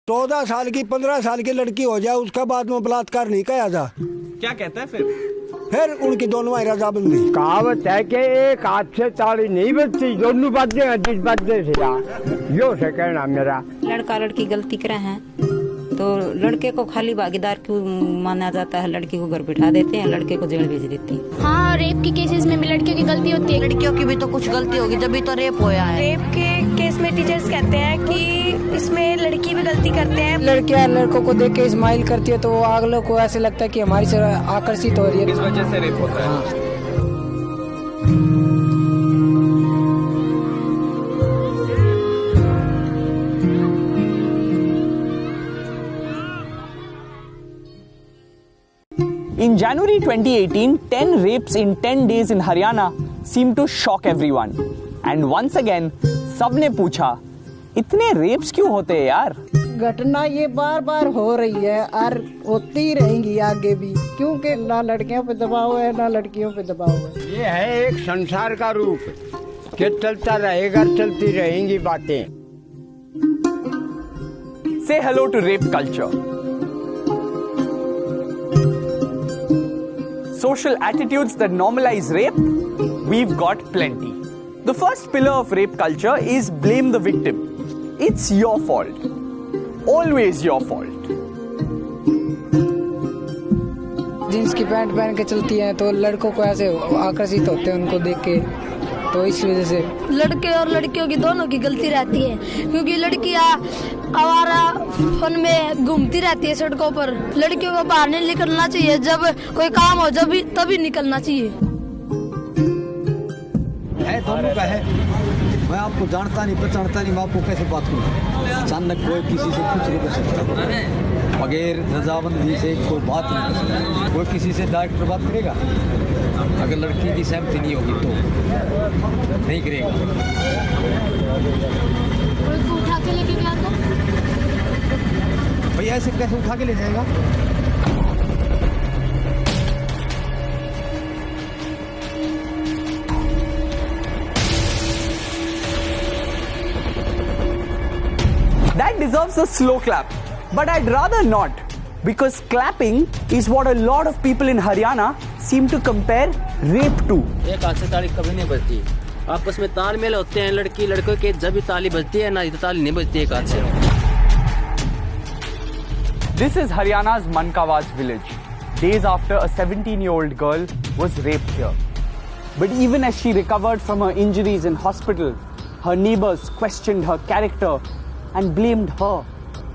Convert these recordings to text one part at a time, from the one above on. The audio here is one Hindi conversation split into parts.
14 साल की 15 साल की लड़की हो जाए उसका बाद में बलात्कार नहीं किया जा। क्या कहता है फिर उनकी दोनों रजाबंदी। कहावत है कि एक हाथ से ताली नहीं बजती, दोनों बजते हैं जिस बजते से यार, यो से कहना मेरा। लड़का लड़की गलती करे हैं तो लड़के को खाली भागीदार क्यों माना जाता है? लड़की को घर बिठा देते हैं, लड़के को जेल भेज देते हैं। हाँ, रेप की केसेस में भी लड़कियों की गलती होती है। लड़कियों की भी तो कुछ गलती होगी जब भी तो रेप होया है। रेप के केस में टीचर्स कहते हैं कि इसमें लड़की भी गलती करते हैं। लड़कियां लड़कों को देख के स्माइल करती है तो वो अगले को ऐसे लगता है कि हमारी से आकर्षित हो रही है, इस वजह से रेप होता है। In January 2018, 10 rapes in 10 days in Haryana seemed to shock everyone. And once again, सबने पूछा, इतने रेप्स क्यों होते हैं यार? घटना ये बार बार हो रही है और होती ही रहेंगी आगे भी, क्योंकि ना लड़कियों पे दबाव है ना लड़कियों पे दबाव है। ये है एक संसार का रूप कि चलता रहेगा, चलती रहेंगी बातें। Say hello to rape culture. Social attitudes that normalize rape, we've got plenty. The first pillar of rape culture is blame the victim. It's your fault. Always your fault. Jeans की पैंट पहन के चलती हैं तो लड़कों को ऐसे आकर्षित होते हैं उनको देख के, तो इस वजह से लड़के और लड़कियों की दोनों की गलती रहती है, क्योंकि लड़कियां आवारा फन में घूमती रहती है सड़कों पर। लड़कियों को बाहर नहीं निकलना चाहिए, जब कोई काम हो जब तभी निकलना चाहिए। है दोनों का है, मैं आपको जानता नहीं पहचानता नहीं, मैं आपको कैसे बात करूँ? अचानक कोई किसी से कुछ नहीं कर सकता, बगैर रजामंदी से कोई बात नहीं कर सकता। कोई किसी से डायरेक्ट बात करेगा? अगर लड़की की सहमति नहीं होगी तो नहीं करेगा। उठा के लेके गया था भैया, ऐसे कैसे उठा के ले जाएगा? That deserves a slow clap, but I'd rather not, because clapping is what a lot of people in Haryana seem to compare rape to. एक हाथ से ताली कभी नहीं बजती, आपस में तालमेल होते हैं। लड़की लड़कों के जब भी ताली बजती है ना, तो ताली नहीं बजती एक हाथ से। This is Haryana's Mankawaz village, days after a 17-year-old girl was raped here. But even as she recovered from her injuries in hospital, her neighbors questioned her character and blamed her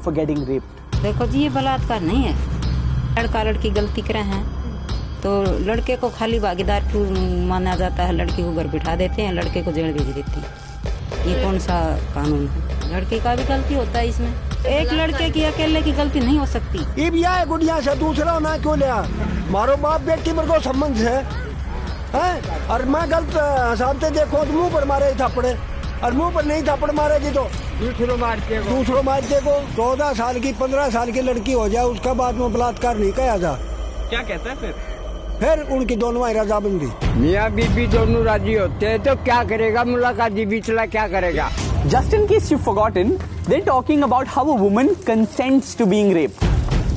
for getting raped. देखो जी, ये बलात्कार नहीं है। लड़का लड़की गलती करे हैं तो लड़के को खाली भागीदार क्यों माना जाता है? लड़की को घर बिठा देते हैं, लड़के को जेल भेज देते हैं। ये कौन सा कानून है? लड़के का भी गलती होता है इसमें। एक लड़के की अकेले की गलती नहीं हो सकती। ये भी आए गुड़िया से दूसरा ना क्यों लिया? मारो बाप बेटी पर को संबंध है, और मैं गलत हिसाब से देखो तो मुंह पर मारे थप्पड़े, और मुंह पर नहीं थप्पड़ मारेगी तो दूसरों मारते को। 14 साल की 15 साल की लड़की हो जाए उसका बाद में बलात्कार नहीं किया जा। क्या कहता है फिर उनकी दोनों रजाबंदी। मियाँ बीबी दोनों राजी होते हैं तो क्या करेगा? मुलाकात बिचला क्या करेगा? Just in case you've forgotten, they're talking about how a woman consents to being raped.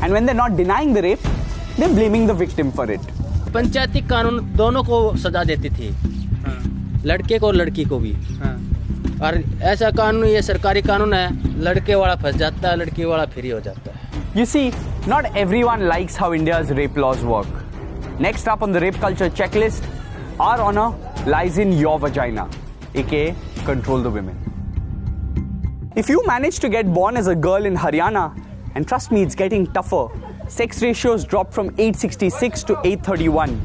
And when they're not denying the rape, they're blaming the victim for it. पंचायती कानून दोनों को सजा देती थी, लड़के को और लड़की को भी। और ऐसा कानून, ये सरकारी कानून है, लड़के वाला फंस जाता है, लड़की वाला फ्री हो जाता है। You see, not everyone likes how India's rape laws work. Next up on the rape culture checklist, our honor lies in your vagina, aka control the women. If you manage to get born as a girl in Haryana, and trust me, it's getting tougher, sex ratios dropped from 866 to 831.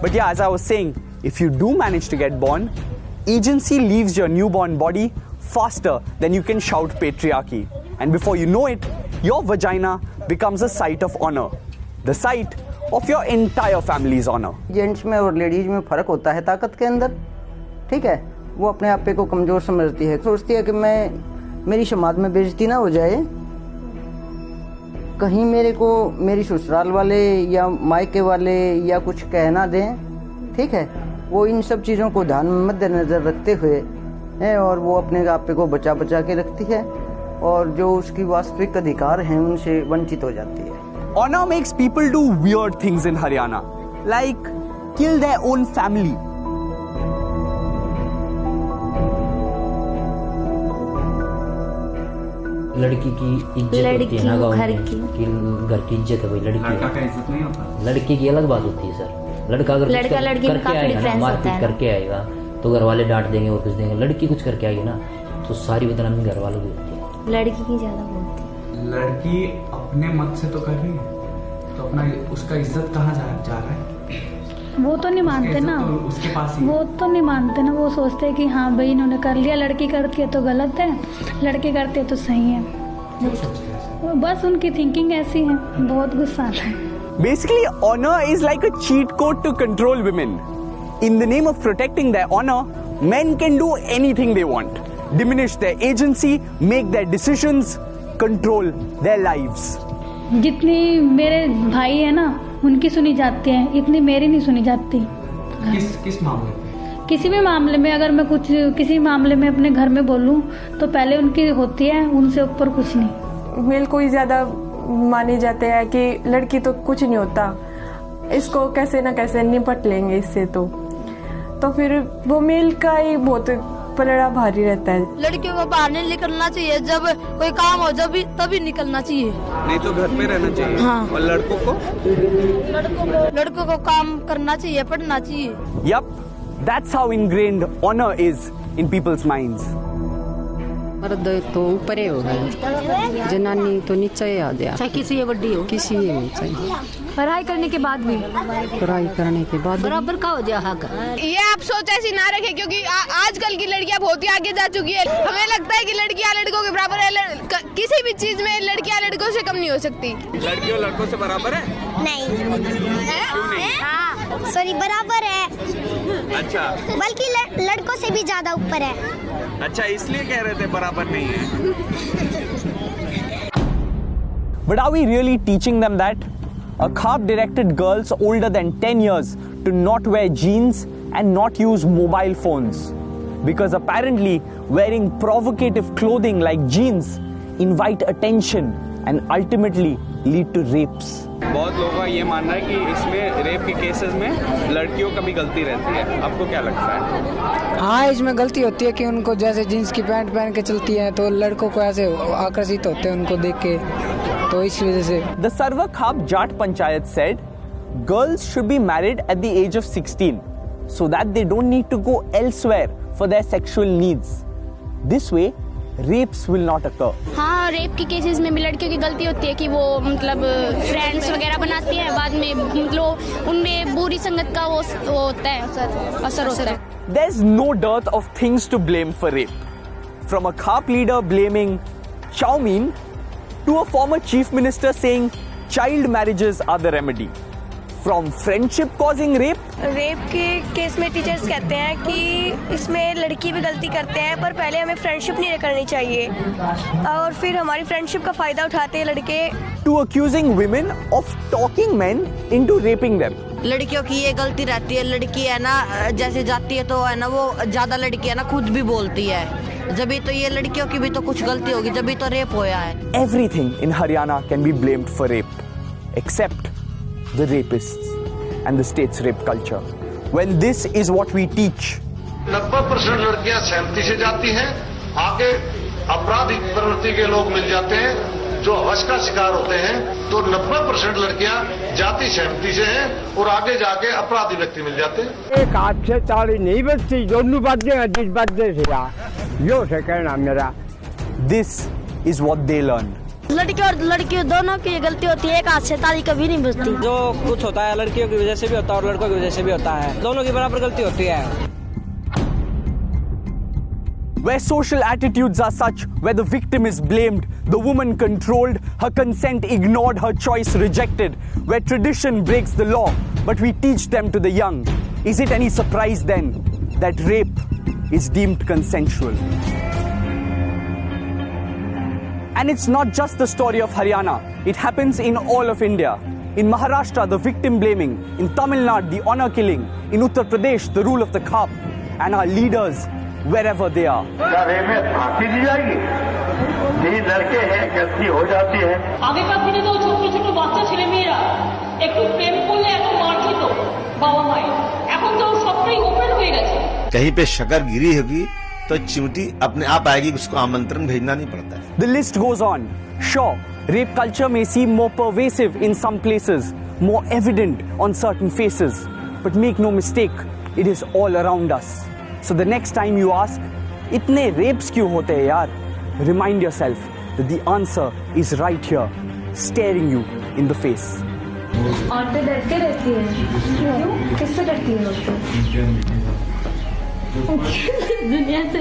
But yeah, as I was saying, if you do manage to get born, agency leaves your newborn body faster than you can shout patriarchy. And before you know it, your vagina becomes a site of honor. The site of your entire family's honor. Gents में और लेडीज में फर्क होता है ताकत के अंदर, ठीक है? वो अपने आप पे को कमजोर समझती है, सोचती है कि मेरी समाज में बेइज्जती ना हो जाए, कहीं मेरे को मेरी ससुराल वाले या मायके वाले या कुछ कह ना दें, ठीक है? वो इन सब चीज़ों को ध्यान में मद्देनजर रखते हुए है और वो अपने आप पे को बचा के रखती है। और जो उसकी वास्तविक अधिकार हैं उनसे वंचित हो जाती है। Honor makes people do weird things in Haryana, like kill their own family. लड़की की इज्जत होती है ना गाँव में, कि घर की इज्जत है भाई, लड़की का इज्जत नहीं होता। लड़की की अलग बात होती है सर। लड़का अगर लड़की करके आएगा ना, मारपीट करके आएगा तो घर वाले डांट देंगे और कुछ देंगे। लड़की कुछ करके आएगी ना तो सारी बदनामी घर वालों की होती है। लड़की की ज्यादा बोलती है। लड़की अपने मत से तो कर रही है, तो अपना उसका इज्जत कहाँ जा रहा है? वो तो नहीं मानते ना, तो उसके पास ही वो तो नहीं मानते ना। वो सोचते हैं कि हाँ भाई इन्होंने कर लिया, लड़की करती है तो गलत है, लड़के करते है तो सही है। बस उनकी थिंकिंग ऐसी है, बहुत गुस्सा आता है। Basically, honor is like a cheat code to control women. In the name of protecting their honor, men can do anything they want, diminish their agency, make their decisions, control their lives. जितनी मेरे भाई है ना उनकी सुनी जाती है, इतनी मेरी नहीं सुनी जाती। किस मामले में? किसी भी मामले में अगर मैं कुछ किसी मामले में अपने घर में बोलूं तो पहले उनकी होती है, उनसे ऊपर कुछ नहीं। मेल को ही ज्यादा माने जाते हैं कि लड़की तो कुछ नहीं होता, इसको कैसे ना कैसे निपट लेंगे इससे। तो फिर वो मेल का ही बहुत पलड़ा भारी रहता है। लड़कियों को बाहर नहीं निकलना चाहिए, जब कोई काम हो जब तभी निकलना चाहिए, नहीं तो घर में रहना चाहिए। हाँ। और लड़कों को काम करना चाहिए, पढ़ना चाहिए। Yup, that's how ingrained honor is in people's minds. मर्द तो ऊपर ही होगा, जनानी तो नीचे ही आ जाए, चाहे किसी बड़ी हो, किसी नहीं चाहिए। पढ़ाई करने के बाद भी, पढ़ाई करने के बाद बराबर का हो जाए हक। ये आप सोच ऐसी ना रखे, क्योंकि आजकल की लड़कियां बहुत ही आगे जा चुकी है। हमें लगता है कि लड़कियां लड़कों के बराबर है, किसी भी चीज में लड़कियां लड़कों से कम नहीं हो सकती। लड़कियों लड़कों से बराबर है? नहीं, क्यों नहीं? सॉरी, बराबर है। अच्छा, बल्कि लड़कों से भी ज्यादा ऊपर है। अच्छा, इसलिए कह रहे थे बराबर नहीं है। But are we really teaching them that? A CARP directed girls older than 10 years to not wear jeans and not use mobile phones. Because apparently wearing provocative clothing like jeans invite attention and ultimately lead to rapes. बहुत लोगों का ये मानना है कि इसमें रेप के केसेस में लड़कियों का भी गलती रहती है। आपको क्या लगता है? हाँ, इसमें गलती होती है कि उनको जैसे जीन्स की पैंट पहन के चलती है तो लड़कों को ऐसे आकर्षित होते हैं उनको देख के, तो इस वजह से। The Sarva Khap Jat Panchayat said girls should be married at the age of 16 so that they don't need to go elsewhere for their sexual needs. This way rapes will not occur. हाँ, रेप के केसेस में भी लड़कियों की गलती होती है कि वो मतलब फ्रेंड्स वगैरह बनाती हैं, बाद में मतलब उनमें बुरी संगत का वो होता है, असर होता है। There's no dearth of things to blame for rape. From a CARP leader blaming chow mein to a former chief minister saying child marriages are the remedy. From friendship causing rape. Rape के केस में टीचर्स कहते हैं कि इसमें लड़की भी गलती करते हैं, पर पहले हमें फ्रेंडशिप नहीं करनी चाहिए और फिर हमारी फ्रेंडशिप का फायदा उठाते हैं लड़के। To accusing women of talking men into raping them. लड़कियों की ये गलती रहती है, लड़की है ना जैसे जाती है तो है ना वो ज्यादा लड़की है ना खुद भी बोलती है, जब तो ये लड़कियों की भी तो कुछ गलती होगी, जब तो रेप होया है। Everything in Haryana can be blamed for rape, except the rapists and the state's rape culture. When this is what we teach. 90% लड़कियां सहमति से जाती हैं, आगे आपराधिक प्रवृत्ति के लोग मिल जाते हैं जो हवस का शिकार होते हैं, तो 90% लड़कियां जाति सहमति से हैं और आगे जाके अपराधी व्यक्ति मिल जाते हैं। एक हाथ से ताली नहीं बजती, दोनों बातें जिस बातें से यो से कहना मेरा। This is what they learn. लड़के और लड़की दोनों की गलती होती है, एक हाथ से ताली कभी नहीं बजती। जो कुछ होता है लड़कियों की वजह से भी होता है और लड़कों की वजह से भी होता है, दोनों की बराबर गलती होती है। Where social attitudes are such, where the victim is blamed, the woman controlled, her consent ignored, her choice rejected, where tradition breaks the law, but we teach them to the young, is it any surprise then that rape is deemed consensual? And it's not just the story of Haryana, it happens in all of India. In Maharashtra, the victim blaming, in Tamil Nadu, the honor killing, in Uttar Pradesh, the rule of the CARP, and our leaders, wherever they are. क्या रेप में फांसी दी जाएगी? नहीं लड़के हैं, गलती हो जाती है। আগেকার দিনে তো ছোট ছোট বাচ্চা ছেলে মেয়েরা একটু প্রেম করলে এত মার খেত বাবা মায়ের, এখন তো সবটাই ওপেন হয়ে গেছে। कहीं पे शक्कर गिरी होगी तो चिमटी अपने आप आएगी, उसको आमंत्रण भेजना नहीं पड़ता है। The list goes on. Sure, rape culture may seem more pervasive in some places, more evident on certain faces, but make no mistake, it is all around us. So the next time you ask, इतने rapes क्यों होते हैं यार? Remind yourself that the answer is right here, staring you in the face. औरतें डरते रहती है, क्यों? किससे डरती है औरतें? दुनिया से।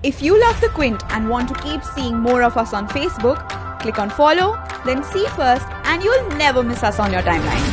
If you love The Quint and want to keep seeing more of us on Facebook, click on follow, then see first, and you'll never miss us on your timeline.